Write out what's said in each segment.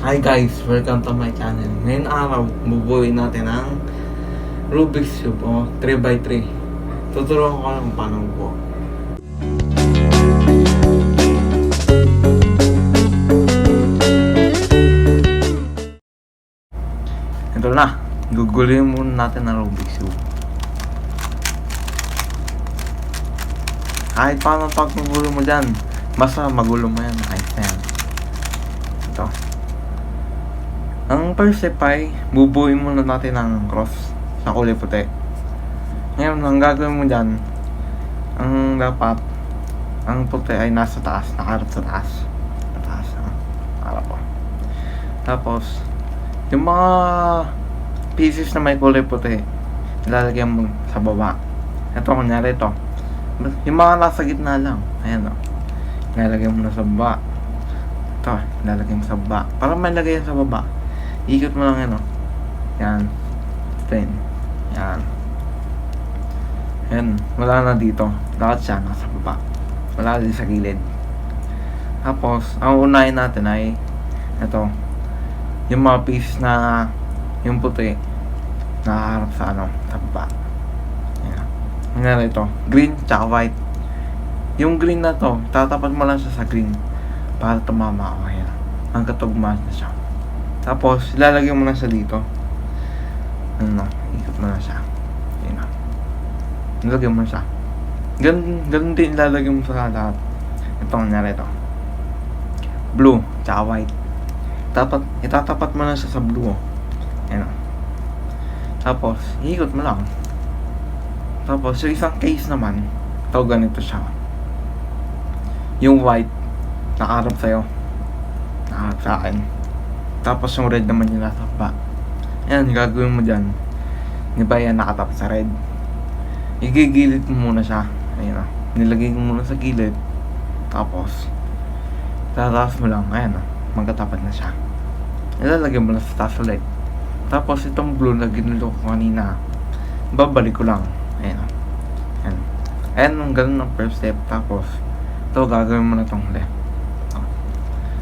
Hi guys, welcome to my channel. Ngayon araw, bubuuin natin ang Rubik's Cube o 3x3. Tuturuan ko kung paano buo. Ito na, gugulin muna natin ang Rubik's Cube. Kahit paano paggugulo mo dyan, basta magulo mo yan, kahit na yan. Ito. Ang first step ay, bubuuin muna natin ang cross sa kulay puti. Ngayon, ang gagawin mo dyan, ang dapat, ang puti ay nasa taas, nakaharap sa taas. Sa taas, harap po. Tapos, yung mga pieces na may kulay puti, ilalagay mo sa baba. Ito, kunyari ito. Yung mga nasa gitna lang, ayan o. Ilalagay mo na sa baba. Ito, ilalagay mo sa baba. Para may lagay yan sa baba, ikot mo lang yan o. Yan. Then, yan. Yan. Wala na dito. Dapat siya nasa baba. Wala din sa gilid. Tapos, ang unahin natin ay ito. Yung mga piece na yung puti nakaharap sa sa baba. Yan. Ngayon ito. Green tsaka white. Yung green na to, tatapat mo lang siya sa green para tumama ako. Yan. Ang katugmas na siya. Tapos, ilalagay mo na siya dito. Ikot mo na siya. Yun na. Ilalagay mo na siya. Ganun din ilalagay mo sa lahat. Ito, nangyari ito. Blue, tsaka white. Itatapat mo na siya sa blue. Yan na. Tapos, ikot mo lang. Tapos, yung isang case naman, ito ganito siya. Yung white, nakaharap sa'yo. Nakaharap sa akin. Tapos yung red naman yung nasa baba. Yan, gagawin mo dyan. Di ba yan nakatap sa red? Igigilid mo muna siya. Ayun na. Nilagay mo muna sa gilid. Tapos, tataas mo lang. Ayan na. Magkatapat na siya. Ilalagay mo na sa taas ulit. Tapos itong blue na ginulo ko kanina, babalik ko lang. Ayan na. Ayan. Ayan, ganun ang first step. Tapos, ito gagawin mo na itong left.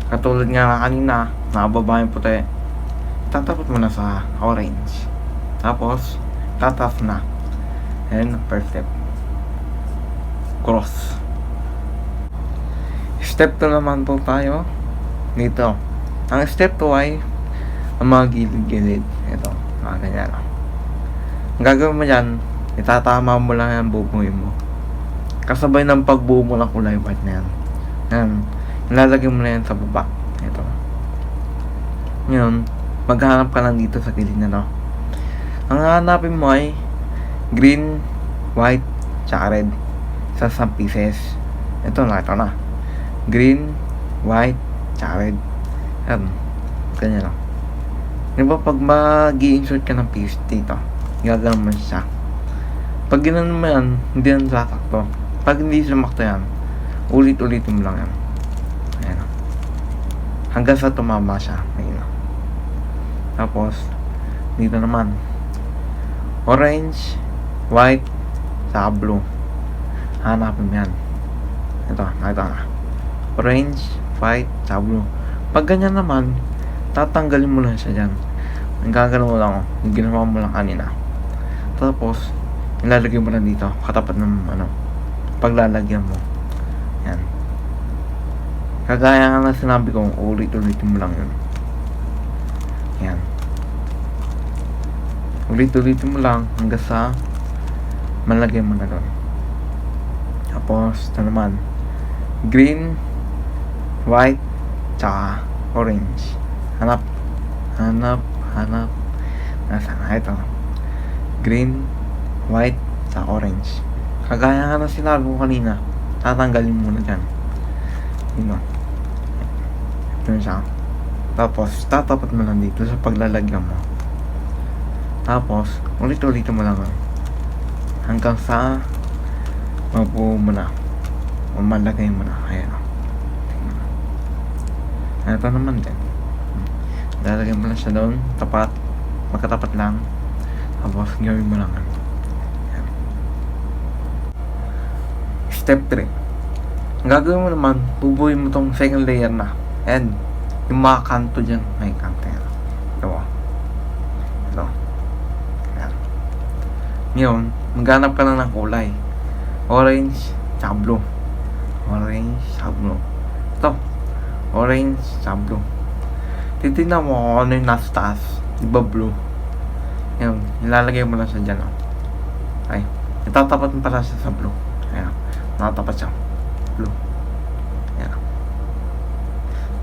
Katulad nga kanina, nakababa yung puti. Tatapat mo na sa orange. Tapos, tataas na. And first step. Cross. Step 2 naman po tayo. Dito. Ang step 2 ay ang mga gilid-gilid. Ito. Ganyan. Ang gagawin mo dyan, itatama mo lang yan, bubuhin mo. Kasabay ng pagbuo mo ng kulay white na yan. Yan. Ilalagay mo na yan sa baba. Ito. Ngayon, maghanap ka lang dito sa gilid na Ang hanapin mo ay green, white, tsaka red. Sa some pieces. Ito na. Green, white, tsaka red. Yan. Ganyan Diba pag mag-i-insert ka ng piece dito, gagawin mo siya. Pag ginanon mo yan, hindi yan sasakto. Pag hindi sumakto yan, ulit-ulitin mo lang yan. Ayan. Hanggang sa tumama siya. Ayan. Tapos, dito naman. Orange, white, saka blue. Hanapin mo yan. Ito na. Orange, white, saka blue. Pag ganyan naman, tatanggalin mo lang siya dyan. Ang gagawin mo lang, yung ginawa mo lang kanina. Tapos, ilalagay mo lang dito, katapat ng paglalagyan mo. Yan. Kagaya nga na sinabi ko, ulit-ulitin mo lang yun. Yan. Ulit-ulitin mo lang hanggang sa malagay mo na doon. Tapos, ito naman. Green, white, tsaka orange. Hanap. Nasaan na ito? Green, white, tsaka orange. Kagaya nga na sinabi ko kanina, tatanggalin mo na dyan. Ito siya. Tapos, tatapat mo lang dito sa paglalagyan mo. Tapos, ulit-ulit mo lang hanggang sa mabuo mo na o malagay mo na. Ayan ito naman din. Lalagay mo lang siya doon, tapat, magkatapat lang. Tapos, gawin mo lang ayan. Step 3. Ang gagawin mo naman, bubuhin mo tong second layer na. And, Yung mga kanto dyan, may kanto yan. Ito. Ito. Ayan. Ngayon, maghanap ka na ng kulay. Orange, tsaka blue. Orange, tsaka blue. Ito. Orange, tsaka blue. Titignan mo kung ano yung nasa taas. Diba blue? Ngayon, ilalagay mo lang siya dyan. Ay, itatapat mo pala siya sa blue. Ayan. Nakatapat siya. Blue. Ayan.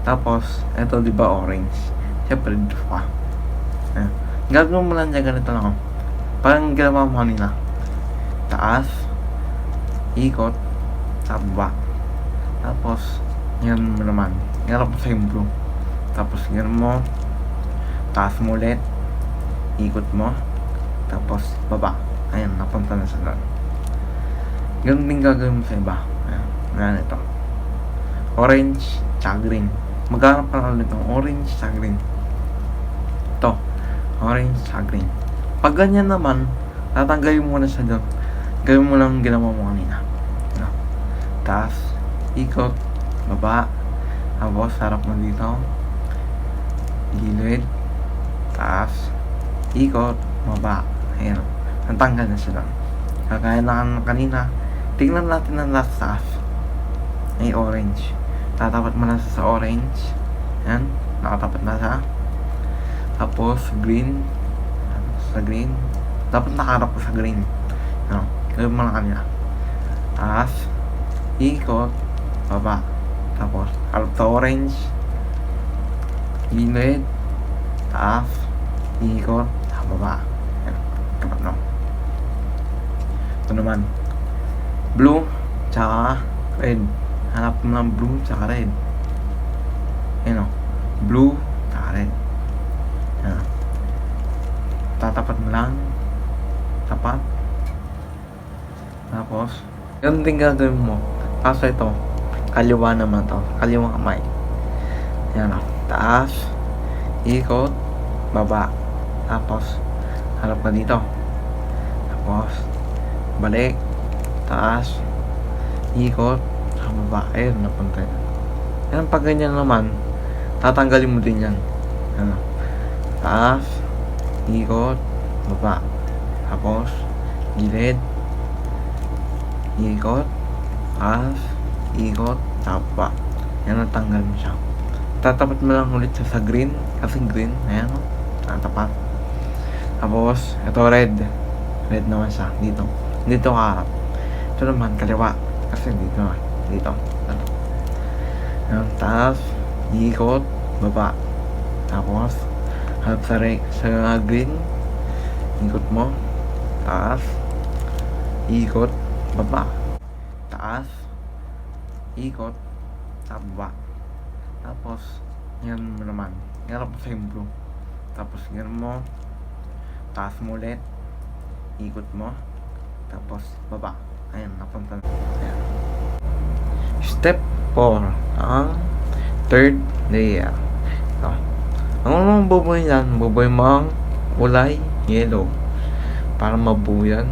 Tapos, ito diba orange? Siyempre, dito pa. Ayan. Gagawin mo lang dyan ganito lang. Parang ginawa mo kanina. Taas. Ikot. Sa baba. Tapos, yan mo naman. Ganap mo sa yung blue. Tapos, ganun mo. Taas mo ulit. Ikot mo. Tapos, baba. Ayan, napunta na sa doon. Ganun din gagawin mo sa iba. Ayan, ganun ito. Orange, tsaka green. Maghanap ka lang ulit ng orange, tsaka green. Ito. Orange, tsaka green. Pag ganyan naman, tatanggalin mo na siya doon. Gawin mo lang ginawa mo kanina. Ayan. Taas, ikot, baba. Tapos, harap mo dito. Gilid. Taas, ikot, baba. Ayan. Natanggal na siya doon. Kagaya na kanina, tingnan natin ang nasa taas. Ay orange. Tatapat mo na sa orange. Ayan. Nakatapat na siya. Tapos green. Sa green. Dapat nakaharap ko sa green. Ayan. Gawin mo lang kanina. Taas. Ikot. Baba. Tapos harap sa orange. Gilid. Taas. Ikot. Baba. Ayan. Kapat na. Ito naman. Blue. Tsaka red. Hanap mo ng blue tsaka red. Ayan o. Blue tsaka red. Ayan. Tatapat mo lang. Tapat. Tapos, ganun din gagawin mo. Kaso ito, kaliwa naman to. Kaliwang kamay. Ayan o. Taas. Ikot. Baba. Tapos, harap ka dito. Tapos, balik. Taas. Ikot. Baba. Ayun, napunta yan. Yan, pag ganyan naman, tatanggalin mo din yan. Ano? Taas. Ikot. Baba. Tapos, gilid. Ikot. Taas. Ikot. Baba. Yan, natanggal mo siya. Tatapat mo lang ulit siya sa green. Kasi green. Ayan o. Tatapat. Tapos, ito red. Red naman siya. Dito. Dito ka. Ito naman, kaliwa. Kasi dito naman. Dito. Ayan. Taas. Ikot. Baba. Tapos, harap sa green. Ikot mo. Taas. Ikot. Baba. Taas. Ikot. Sa baba. Tapos, yan mo naman. Ganap mo sa yung blue. Tapos, yan mo. Taas mo ulit. Ikot mo. Tapos, baba. Ayan, napunta na. Ayan. Step 4. Ang third layer. Ito. Ang unang buboy yan, buboy mo ang kulay yellow. Para mabuo yan,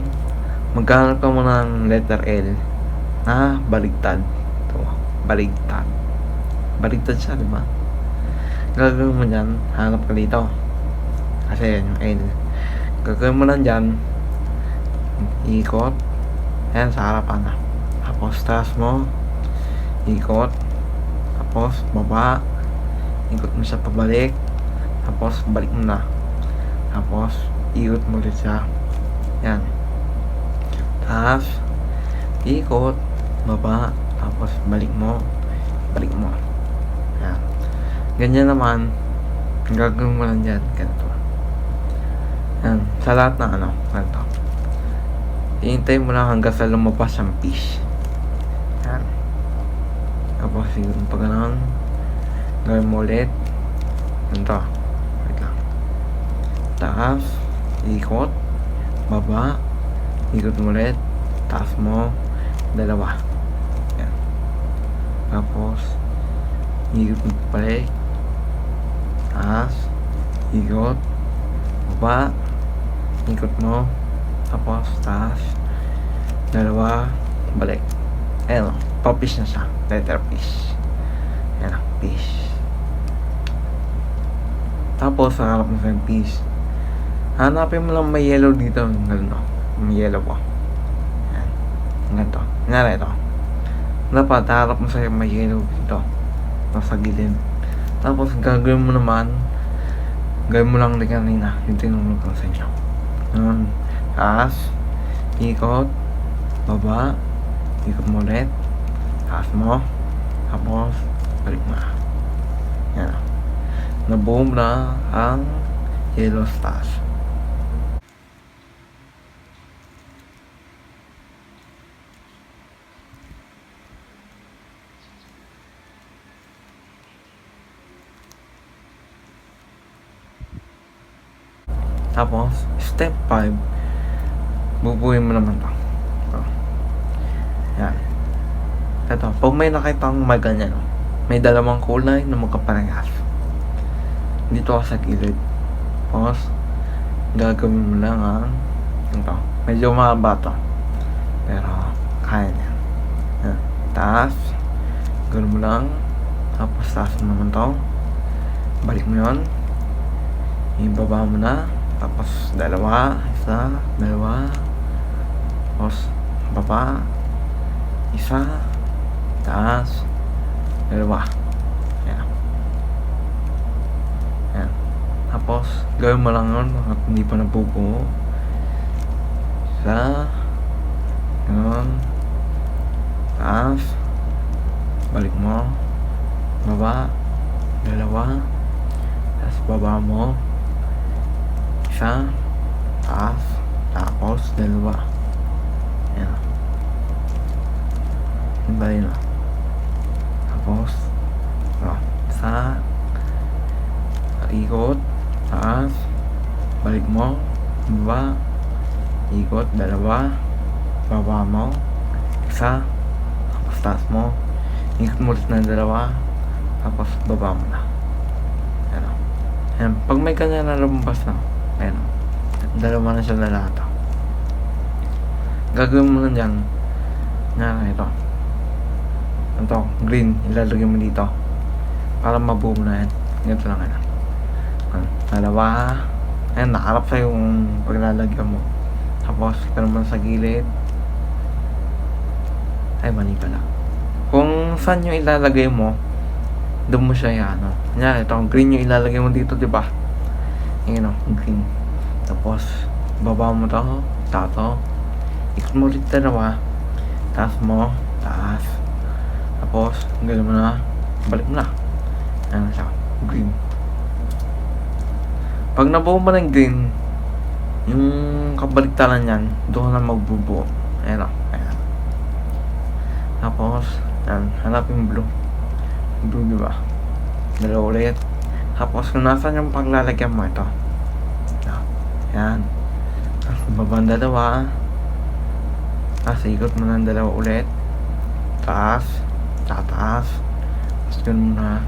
maghanap ka muna ng letter L na baligtad. Ito, baligtad. Baligtad siya, diba? Gagawin mo dyan, hanap ka dito. Kasi yan yung L. Gagawin mo lang dyan, ikot. Ayan, sa harapan na. Tapos, taas mo. Ikot. Tapos, baba. Ikot mo siya pabalik. Tapos, balik mo na. Tapos, ikot mo ulit siya. Yan. Taas. Ikot. Baba. Tapos, balik mo. Balik mo. Yan. Ganyan naman. Ang gagawin mo lang dyan. Ganito. Yan. Sa lahat ng ano. Ganito. Hihintay mo lang hanggang sa lumabas ang fish. Yan. Tapos yung pag gano'n, gawin mo ulit. Ganito. Wait lang. Taas. Ikot. Baba. Ikot mo ulit. Taas mo. Dalawa. Yan. Tapos ikot mo balik. Taas. Ikot. Baba. Ikot mo. Tapos, taas. Dalawa. Balik. Ayan o. Pa-fish na siya. Letter fish. Ayan o. Fish. Tapos, hanap mo sa piece. Hanapin mo lang may yellow dito. Ganun, may yellow po. Yan. Ganito. Nga ito. Dapat, harap mo sa may yellow dito. Nasa gilid. Tapos, gagawin mo naman, gawin mo lang din kanina. Yung tinulog ko sa inyo. Ganun. Taas. Ikot. Baba. Ikot mo ulit. Taas mo. Tapos, balik mo na. Yan. Nabuo na ang yellow stars. Tapos, step 5, bubuhin mo naman to. Yan. Ito, pag may nakita kang may ganyan, may dalawang kulay na magkaparehas. Dito ka sa gilid. Tapos, gagawin mo lang ang ito. Medyo mahaba to. Pero, kaya niya. Yan. Taas. Gawin mo lang. Tapos, taas mo naman to. Balik mo yun. Ibaba mo na. Tapos, dalawa. Isa. Dalawa. Tapos, baba. Isa. Taas. Dalawa. Yan. Yan. Tapos, gawin mo lang yun at hindi pa nabubuo. Isa. Ganun. Taas. Balik mo. Baba. Dalawa. Tapos, baba mo. Isa. Taas. Tapos, dalawa. Yan. Iba yun. Tapos, isa. Ikot. Taas. Balik mo. Baba. Ikot. Dalawa. Baba mo. Isa. Tapos, taas mo. Ikot mo ulit ng dalawa. Tapos, baba mo na. Yan. Yan. Pag may kanya na lumabas na, ayan. Dalawa na siya na lahat. Gagawin mo lang dyan. Yan, ito. Ito, green. Ilalagay mo dito. Para mabuo na yan. Ganito lang yan. Dalawa. Ayan, nakarap sa yung paglalagyan mo. Tapos, ito naman sa gilid. Ay, mali pala. Kung saan yung ilalagay mo, doon mo siya yan. Yan, ito, green yung ilalagay mo dito, diba? Yan, green. Tapos, baba mo to. Tato. Ikot mo ulit dalawa. Taas mo. Taas. Tapos, gano'n mo na. Balik mo na. Ayan siya. Green. Pag nabuo mo ng green, yung kabaliktaran yan, doon na magbubuo. Ayan o. Ayan. Tapos, ayan. Hanapin blue. Blue, diba? Dalawa ulit. Tapos, kung nasan yung paglalagyan mo ito. Ayan. Tapos, babang dalawa. Tapos, ikot mo ng dalawa ulit. Taas. Tataas. Tapos, ganun na.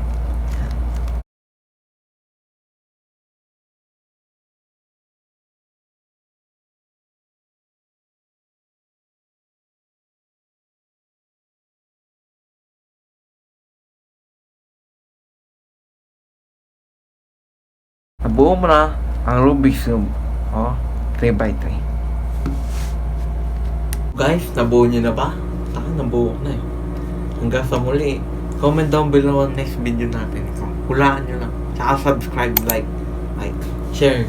Nabuo mo na ang Rubik's Cube. 3x3. Guys, nabuo nyo na ba? Saka nabuo ko na eh. Hanggang sa muli. Comment down below ang next video natin. So, hulaan nyo lang. Saka subscribe, like, share.